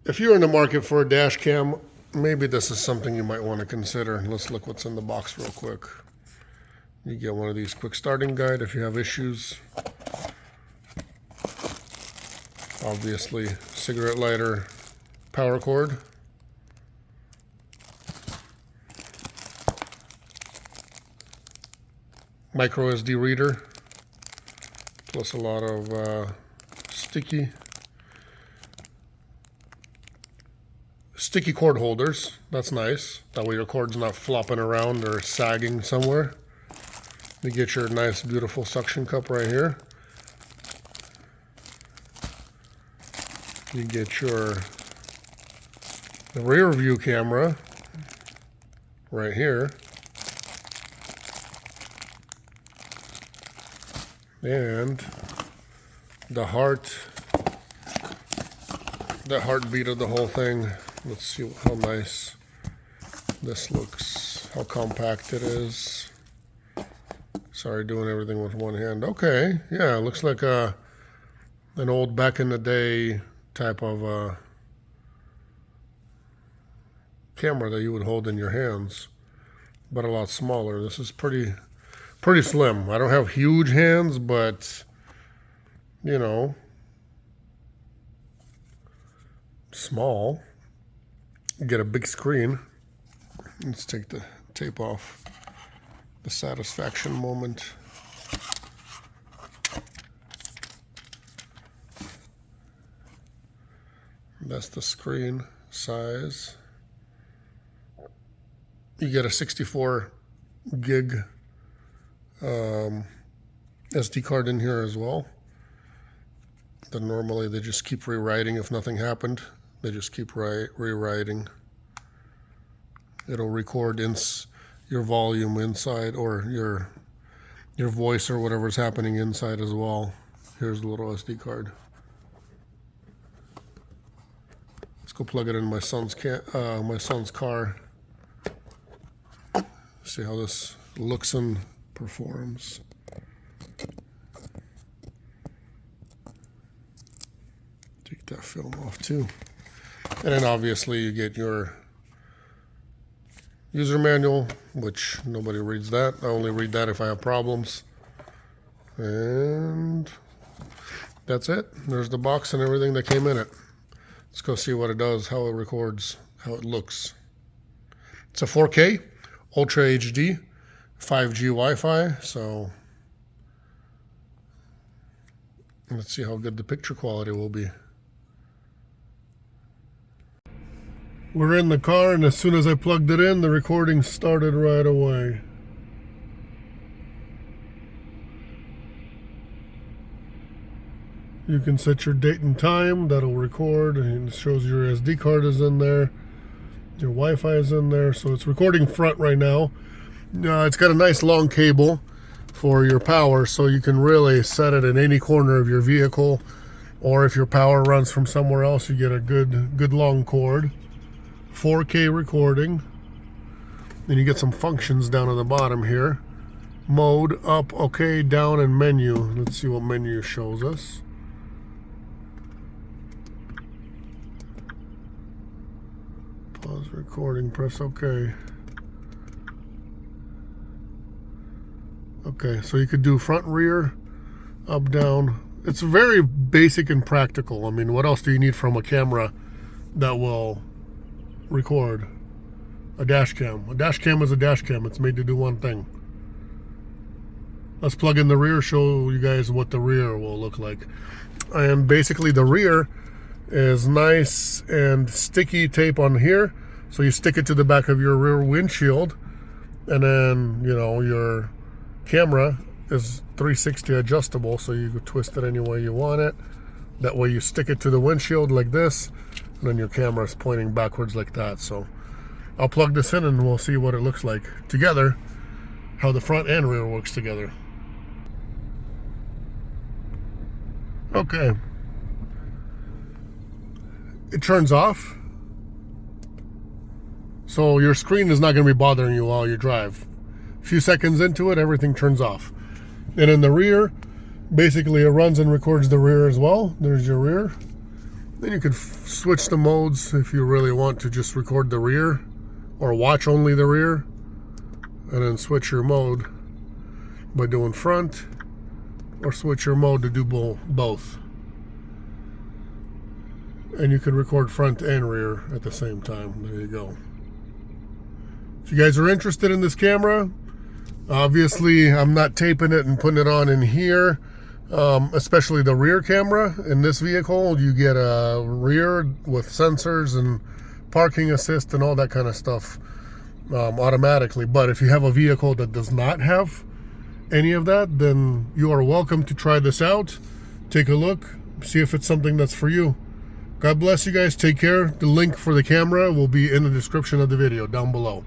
If you're in the market for a dash cam, maybe this is something you might want to consider. Let's look what's in the box real quick. You get one of these quick starting guide if you have issues. Obviously, cigarette lighter, power cord. Micro SD reader, plus a lot of sticky cord holders. That's nice. That way your cord's not flopping around or sagging somewhere. You get your nice, beautiful suction cup right here. You get the rear view camera right here. And the heartbeat of the whole thing. Let's see how nice this looks, how compact it is. Sorry, doing everything with one hand. Okay, yeah, it looks like an old back in the day type of camera that you would hold in your hands, but a lot smaller. This is pretty slim. I don't have huge hands, but you know, small. You get a big screen. Let's take the tape off. The satisfaction moment. That's the screen size. You get a 64 gig SD card in here as well. Then normally they just keep rewriting if nothing happened. They just keep rewriting. It'll record your volume inside, or your voice or whatever's happening inside as well. Here's the little SD card. Let's go plug it in my son's car. See how this looks and performs. Take that film off too. And then obviously you get your user manual, which nobody reads that. I only read that if I have problems. And that's it. There's the box and everything that came in it. Let's go see what it does, how it records, how it looks. It's a 4K, Ultra HD, 5G Wi-Fi, so let's see how good the picture quality will be. We're in the car, and as soon as I plugged it in, the recording started right away. You can set your date and time, that'll record, and it shows your SD card is in there, your Wi-Fi is in there, so it's recording front right now. It's got a nice long cable for your power, so you can really set it in any corner of your vehicle, or if your power runs from somewhere else, you get a good long cord. 4K recording. Then you get some functions down at the bottom here. Mode, up, okay, down, and menu. Let's see what menu shows us. Pause recording, press OK. Okay, so you could do front, rear, up, down. It's very basic and practical. I mean, what else do you need from a camera that will record? A dash cam. A dash cam is a dash cam. It's made to do one thing. Let's plug in the rear, show you guys what the rear will look like. And basically the rear is nice and sticky tape on here. So you stick it to the back of your rear windshield, and then, you know, your camera is 360 adjustable, so you can twist it any way you want it. That way you stick it to the windshield like this, and then your camera is pointing backwards like that. So I'll plug this in and we'll see what it looks like together, how the front and rear works together. Okay. It turns off. So your screen is not going to be bothering you while you drive. A few seconds into it, everything turns off. And in the rear, basically it runs and records the rear as well. There's your rear. Then you can switch the modes if you really want to just record the rear or watch only the rear, and then switch your mode by doing front, or switch your mode to do both. And you can record front and rear at the same time. There you go. If you guys are interested in this camera, obviously I'm not taping it and putting it on in here, especially the rear camera. In this vehicle, you get a rear with sensors and parking assist and all that kind of stuff automatically. But if you have a vehicle that does not have any of that, then you are welcome to try this out. Take a look, see if it's something that's for you. God bless you guys. Take care. The link for the camera will be in the description of the video down below.